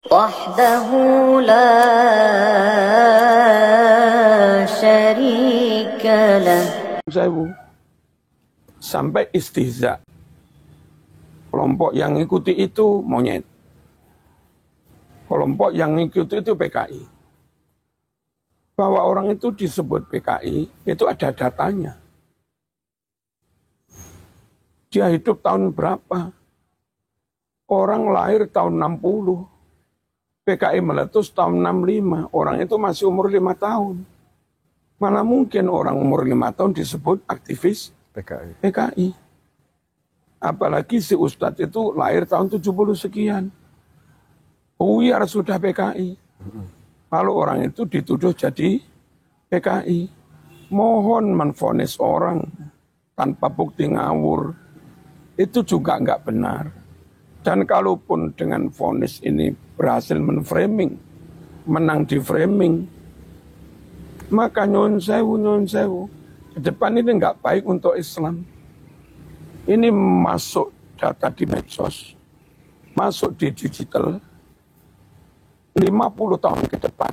وحده لا شريك له. Sampai istihza. Kelompok yang ikuti itu monyet. Kelompok yang ikuti itu PKI. Bahwa orang itu disebut PKI, itu ada datanya. Dia hidup tahun berapa? Orang lahir tahun 60. PKI meletus tahun 65. Orang itu masih umur 5 tahun. Mana mungkin orang umur 5 tahun disebut aktivis PKI. Apalagi si Ustadz itu lahir tahun 70 sekian. Buyar sudah PKI. Lalu orang itu dituduh jadi PKI. Mohon menvonis orang tanpa bukti ngawur. Itu juga nggak benar. Dan kalaupun dengan vonis ini berhasil menframing, menang di framing, maka nyun sewu, ke depan ini nggak baik untuk Islam. Ini masuk data di medsos, masuk di digital, 50 tahun ke depan,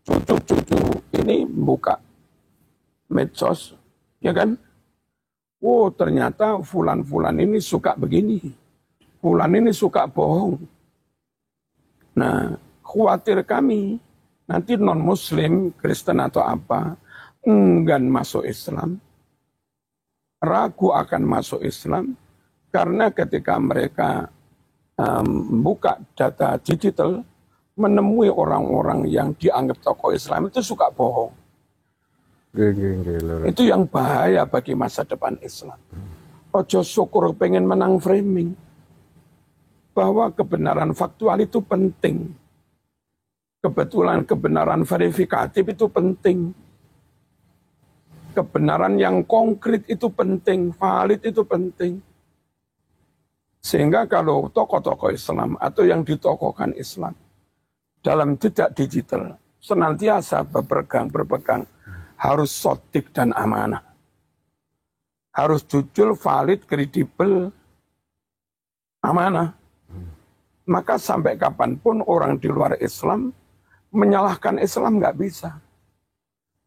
cucu-cucu ini buka medsos, ya kan? Oh, ternyata fulan-fulan ini suka begini, fulan ini suka bohong. Nah, khawatir kami nanti non-muslim, Kristen atau apa, enggan masuk Islam, ragu akan masuk Islam, karena ketika mereka buka data digital, menemui orang-orang yang dianggap tokoh Islam itu suka bohong. Itu yang bahaya bagi masa depan Islam. Ojo syukur pengen menang framing. Bahwa kebenaran faktual itu penting. Kebetulan kebenaran verifikatif itu penting. Kebenaran yang konkret itu penting, valid itu penting. Sehingga kalau tokoh-tokoh Islam atau yang ditokohkan Islam dalam jejak digital senantiasa berpegang harus sotik dan amanah. Harus jujur, valid, kredibel, amanah. Maka sampai kapanpun orang di luar Islam menyalahkan Islam nggak bisa.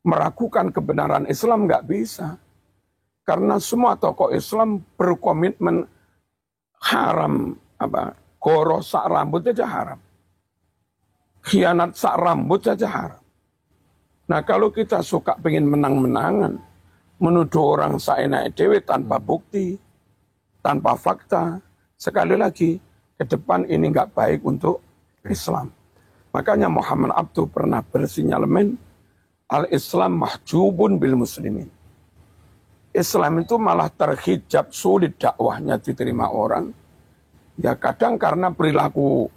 Meragukan kebenaran Islam nggak bisa. Karena semua tokoh Islam berkomitmen haram. Goroh sak rambut saja haram. Khianat sak rambut saja haram. Nah kalau kita suka pengen menang-menangan, menuduh orang saenak dewe tanpa bukti, tanpa fakta, sekali lagi ke depan ini nggak baik untuk Islam. Makanya Muhammad Abduh pernah bersinyalemen, al-Islam mahjubun bil muslimin. Islam itu malah terhijab, sulit dakwahnya diterima orang. Ya kadang karena perilaku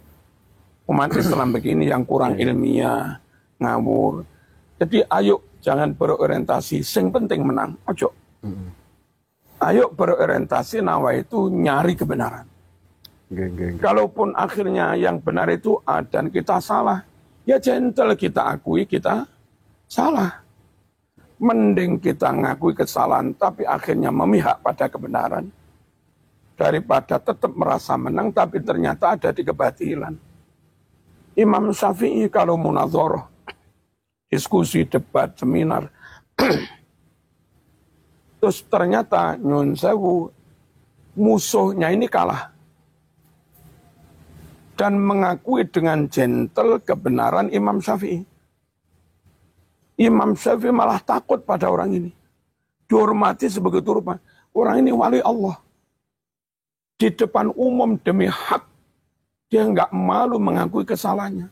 umat Islam begini yang kurang ilmiah, ngawur. Jadi ayo jangan berorientasi, sing penting menang, ojo. Ayo berorientasi nawa itu nyari kebenaran. Kalaupun akhirnya yang benar itu A dan kita salah, ya gentle kita akui kita salah. Mending kita ngakui kesalahan tapi akhirnya memihak pada kebenaran. Daripada tetap merasa menang tapi ternyata ada di kebatilan. Imam Syafi'i kalau munadzarah, diskusi, debat, seminar, terus ternyata nyun sewu musuhnya ini kalah. Dan mengakui dengan gentle kebenaran Imam Syafi'i. Imam Syafi'i malah takut pada orang ini. Dihormati sebegitu rupa. Orang ini wali Allah. Di depan umum demi hak. Dia nggak malu mengakui kesalahannya.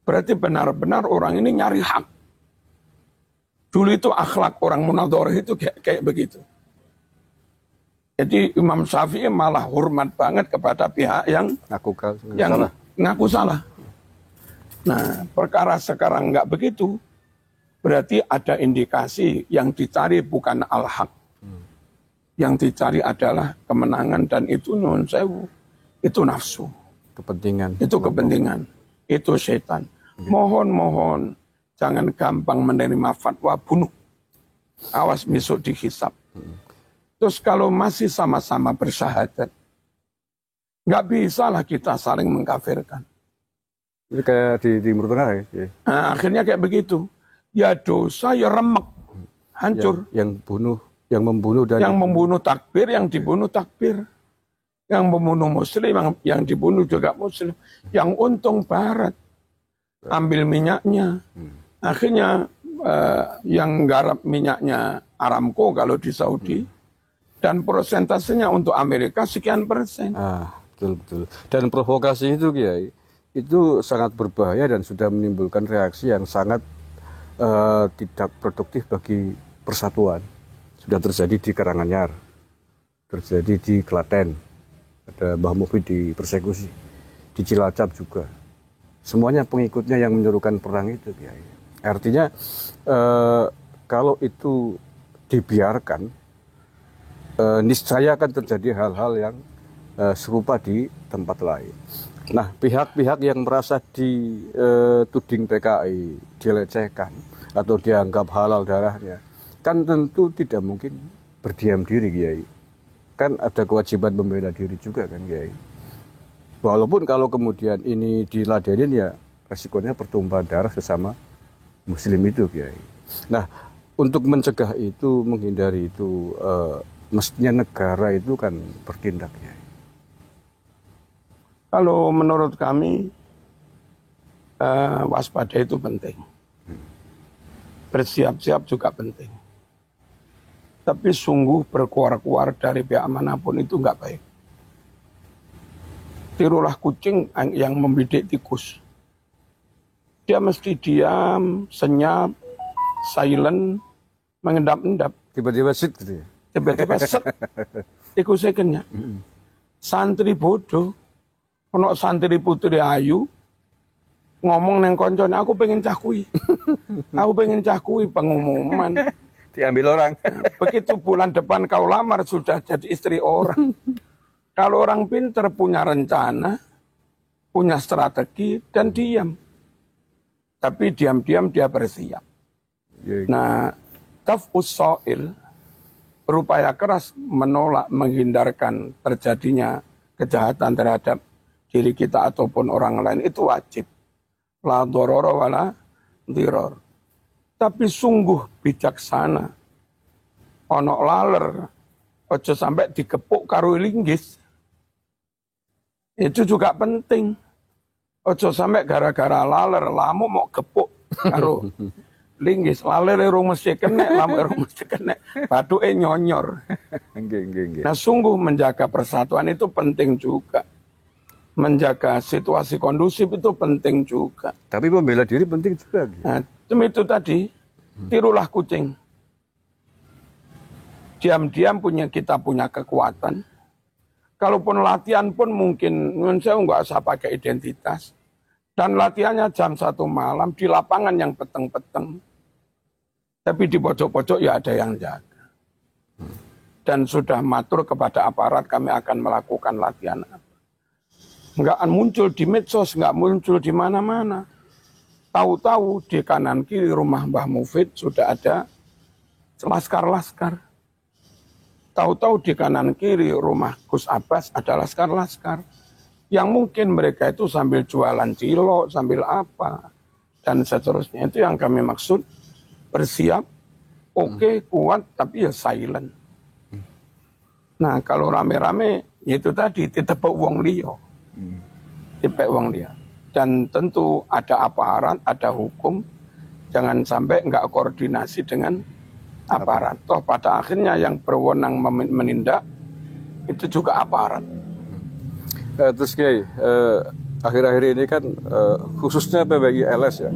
Berarti benar-benar orang ini nyari hak. Dulu itu akhlak orang munadzarah itu kayak begitu. Jadi Imam Syafi'i malah hormat banget kepada pihak yang ngaku salah. Nah, perkara sekarang nggak begitu, berarti ada indikasi yang dicari bukan al-haq. Yang dicari adalah kemenangan dan itu nun sewu, itu nafsu. Kepentingan. Itu kepentingan, itu setan. Mohon, jangan gampang menerima fatwa bunuh. Awas besok dihisab. Terus kalau masih sama-sama bersyahadat, nggak bisalah kita saling mengkafirkan. Itu kayak di Timur Tengah ya. Nah, akhirnya kayak begitu. Ya dosa, ya remek, hancur. Yang membunuh dan Yang membunuh takbir, yang dibunuh takbir. Yang membunuh muslim, yang dibunuh juga muslim. Yang untung barat. Ambil minyaknya. Akhirnya yang garap minyaknya Aramco kalau di Saudi. Dan persentasenya untuk Amerika sekian persen. Betul. Dan provokasi itu Kiai, itu sangat berbahaya dan sudah menimbulkan reaksi yang sangat tidak produktif bagi persatuan. Sudah terjadi di Karanganyar, terjadi di Klaten, ada Mbah Mufid dipersekusi, di Cilacap juga. Semuanya pengikutnya yang menyuruhkan perang itu Kiai. Artinya kalau itu dibiarkan, niscaya akan terjadi hal-hal yang serupa di tempat lain. Nah, pihak-pihak yang merasa dituding PKI, dilecehkan, atau dianggap halal darahnya, kan tentu tidak mungkin berdiam diri, Kiai. Kan ada kewajiban membela diri juga kan, Kiai. Walaupun kalau kemudian ini diladenin ya, resikonya pertumpahan darah sesama Muslim itu, Kiai. Nah, untuk mencegah itu, menghindari itu, mestinya negara itu kan bertindak ya. Kalau menurut kami waspada itu penting. Bersiap-siap juga penting. Tapi sungguh berkuar-kuar dari pihak manapun itu nggak baik. Tirulah kucing yang membidik tikus. Dia mesti diam, senyap, silent, mengendap-endap. Tiba-tiba sit gitu ya. Tiba-tiba set, tikusnya kenyang. Santri bodoh, ono santri putri ayu, ngomong neng koncone, aku pengen cakui. Aku pengen cakui pengumuman. Diambil orang. Begitu bulan depan kau lamar, sudah jadi istri orang. Kalau orang pintar punya rencana, punya strategi, dan diam. Tapi diam-diam dia bersiap. Nah, kafus so'il, berupaya keras menolak, menghindarkan terjadinya kejahatan terhadap diri kita ataupun orang lain, itu wajib. La dororo wala diror. Tapi sungguh bijaksana. Ono laler, ojo sampai dikepuk karo linggis. Itu juga penting. Ojo sampai gara-gara laler, lamu mau kepuk karo linggis. Laler rung mesti kena, lamu rung mesti kena. Baduke nyonyor. Nah, sungguh menjaga persatuan itu penting juga. Menjaga situasi kondusif itu penting juga. Tapi membela diri penting juga. Nah, itu tadi, tirulah kucing. Diam-diam kita punya kekuatan. Kalaupun latihan pun mungkin, saya nggak usah pakai identitas. Dan latihannya jam 1 malam di lapangan yang peteng-peteng. Tapi di pojok-pojok ya ada yang jaga. Dan sudah matur kepada aparat kami akan melakukan latihan apa. Nggak muncul di medsos, nggak muncul di mana-mana. Tahu-tahu di kanan kiri rumah Mbah Mufid sudah ada laskar-laskar. Tahu-tahu di kanan kiri rumah Gus Abbas ada laskar-laskar. Yang mungkin mereka itu sambil jualan cilok, sambil apa. Dan seterusnya. Itu yang kami maksud. Bersiap, oke, kuat, tapi ya silent. Nah, kalau rame-rame, itu tadi, ditepuk wong liya. Ditepuk wong liya. Dan tentu ada aparat, ada hukum. Jangan sampai nggak koordinasi dengan aparat. Toh pada akhirnya yang berwenang menindak, itu juga aparat. Terus Kiai, akhir-akhir ini kan khususnya PBI LS ya,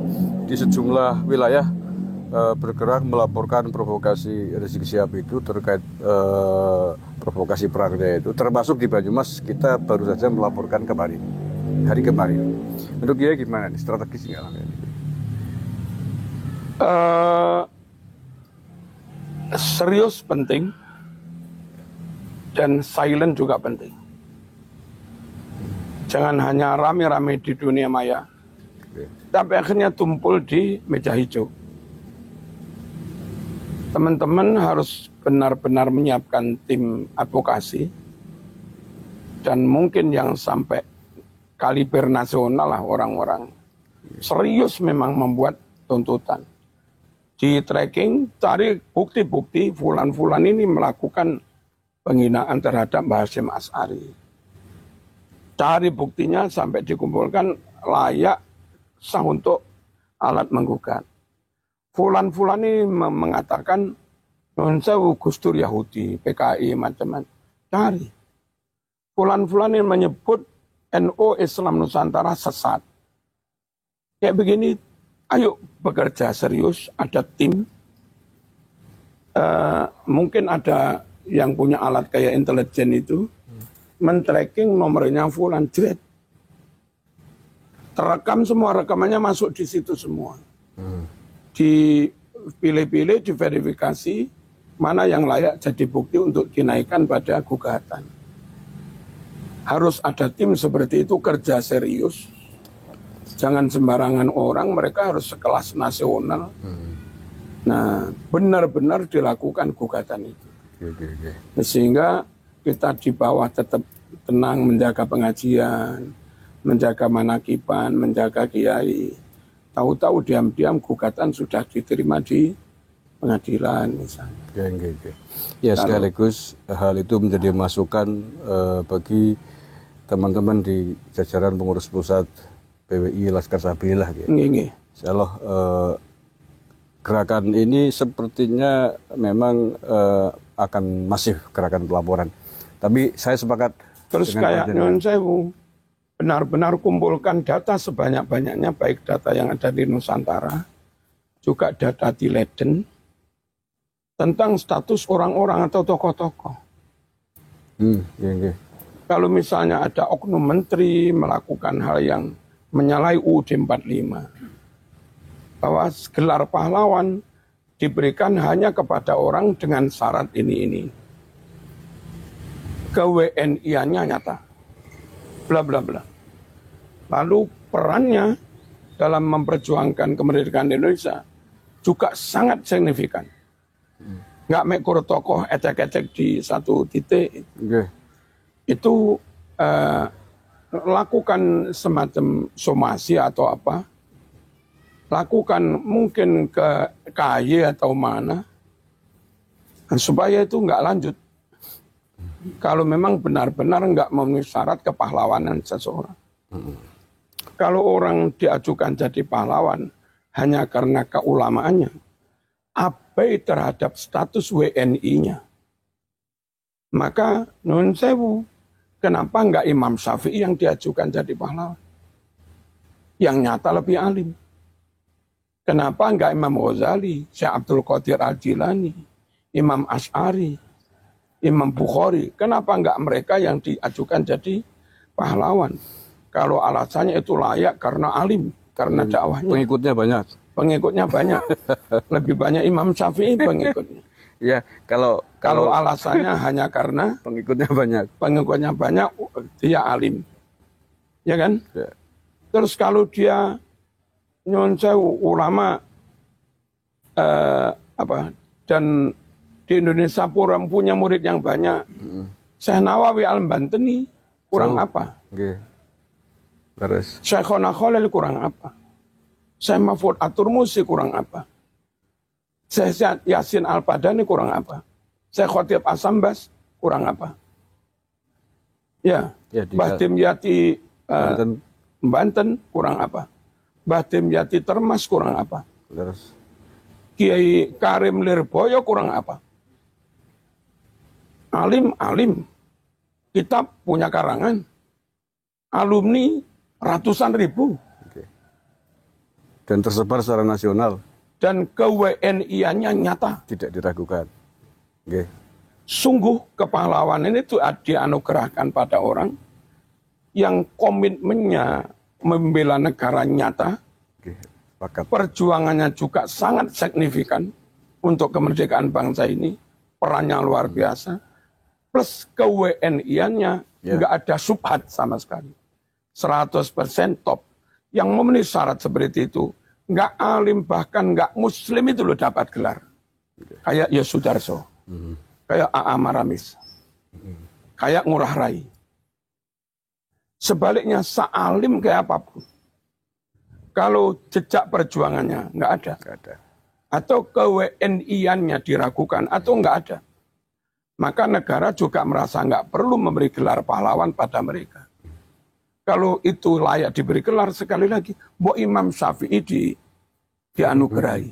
di sejumlah wilayah bergerak melaporkan provokasi Rizik Syihab itu terkait provokasi perangnya itu, termasuk di Banyumas kita baru saja melaporkan kemarin, hari kemarin. Menurut Kiai gimana nih strategisnya? Serius penting dan silent juga penting. Jangan hanya rame-rame di dunia maya, tapi akhirnya tumpul di meja hijau. Teman-teman harus benar-benar menyiapkan tim advokasi dan mungkin yang sampai kaliber nasional lah orang-orang Serius memang membuat tuntutan. Di tracking, cari bukti-bukti fulan-fulan ini melakukan penghinaan terhadap Mbah Hasyim Asy'ari. Cari buktinya sampai dikumpulkan layak sah untuk alat menggugat. Fulan-fulan ini mengatakan non sewu Gus Dur Yahudi, PKI macam-macam. Cari. Fulan-fulan ini menyebut NU Islam Nusantara sesat. Kayak begini, ayo bekerja serius, ada tim. Mungkin ada yang punya alat kayak intelijen itu, men-tracking nomornya fulan, jret. Terekam semua, rekamannya masuk di situ semua. Dipilih-pilih, diverifikasi, mana yang layak jadi bukti untuk dinaikkan pada gugatan. Harus ada tim seperti itu, kerja serius. Jangan sembarangan orang, mereka harus sekelas nasional. Nah, benar-benar dilakukan gugatan itu. Sehingga kita di bawah tetap tenang menjaga pengajian, menjaga manakiban, menjaga kiai. Tahu-tahu diam-diam gugatan sudah diterima di pengadilan misalnya. Ya, sekaligus hal itu menjadi masukan bagi teman-teman di jajaran pengurus pusat PWI Laskar Sabilillah. Insyaallah gerakan ini sepertinya memang akan masif gerakan pelaporan. Tapi saya sepakat. Terus kayak Nyun Sewu, benar-benar kumpulkan data sebanyak-banyaknya, baik data yang ada di Nusantara, juga data di Leiden, tentang status orang-orang atau tokoh-tokoh. Kalau misalnya ada oknum menteri melakukan hal yang menyalahi UUD 45, bahwa gelar pahlawan diberikan hanya kepada orang dengan syarat ini. Ke-WNI-nya nyata. Bla bla bla. Lalu perannya dalam memperjuangkan kemerdekaan Indonesia juga sangat signifikan. Nggak mekur tokoh ecek-ecek di satu titik. Itu lakukan semacam somasi atau apa. Lakukan mungkin ke KY atau mana. Supaya itu nggak lanjut. Kalau memang benar-benar nggak memenuhi syarat kepahlawanan seseorang. Kalau orang diajukan jadi pahlawan hanya karena keulamaannya, abai terhadap status WNI-nya, maka Nun Sewu, kenapa nggak Imam Syafi'i yang diajukan jadi pahlawan? Yang nyata lebih alim. Kenapa nggak Imam Ghazali, Syekh Abdul Qadir Al-Jilani, Imam Asy'ari, Imam Bukhari? Kenapa nggak mereka yang diajukan jadi pahlawan? Kalau alasannya itu layak karena alim, karena dakwahnya. Pengikutnya banyak. Lebih banyak Imam Syafi'i pengikutnya. Ya, kalau alasannya hanya karena pengikutnya banyak, dia alim. Ya kan? Ya. Terus kalau dia Nyun Sewu ulama dan di Indonesia punya murid yang banyak. Syekh Nawawi Al-Bantani kurang apa? Syekhona Khalil kurang apa? Syekh Mahfud At-Turmusi kurang apa? Syekh Yasin Al-Padani kurang apa? Syekh Khotib Asambas kurang apa? Ya, Mbah Dimyati Banten kurang apa? Mbah Dimyati Termas kurang apa? Kiai Karim Lirboyo kurang apa? Alim. Kitab punya karangan. Alumni ratusan ribu. Dan tersebar secara nasional. Dan ke-WNI-nya nyata. Tidak diragukan. Sungguh kepahlawanan itu dianugerahkan pada orang yang komitmennya membela negara nyata. Perjuangannya juga sangat signifikan untuk kemerdekaan bangsa ini. Perannya luar biasa. Plus ke-WNI-nya nggak ada subhat sama sekali. 100% top. Yang memenuhi syarat seperti itu, nggak alim bahkan nggak muslim itu loh dapat gelar. Kayak Yosudarso, kayak A.A. Maramis, kayak Ngurah Rai. Sebaliknya sealim kayak apapun, Kalau jejak perjuangannya nggak ada. Nggak ada. Atau ke-WNI-annya diragukan atau nggak ada. Maka negara juga merasa nggak perlu memberi gelar pahlawan pada mereka. Kalau itu layak diberi gelar, sekali lagi, Imam Syafi'i dianugerahi.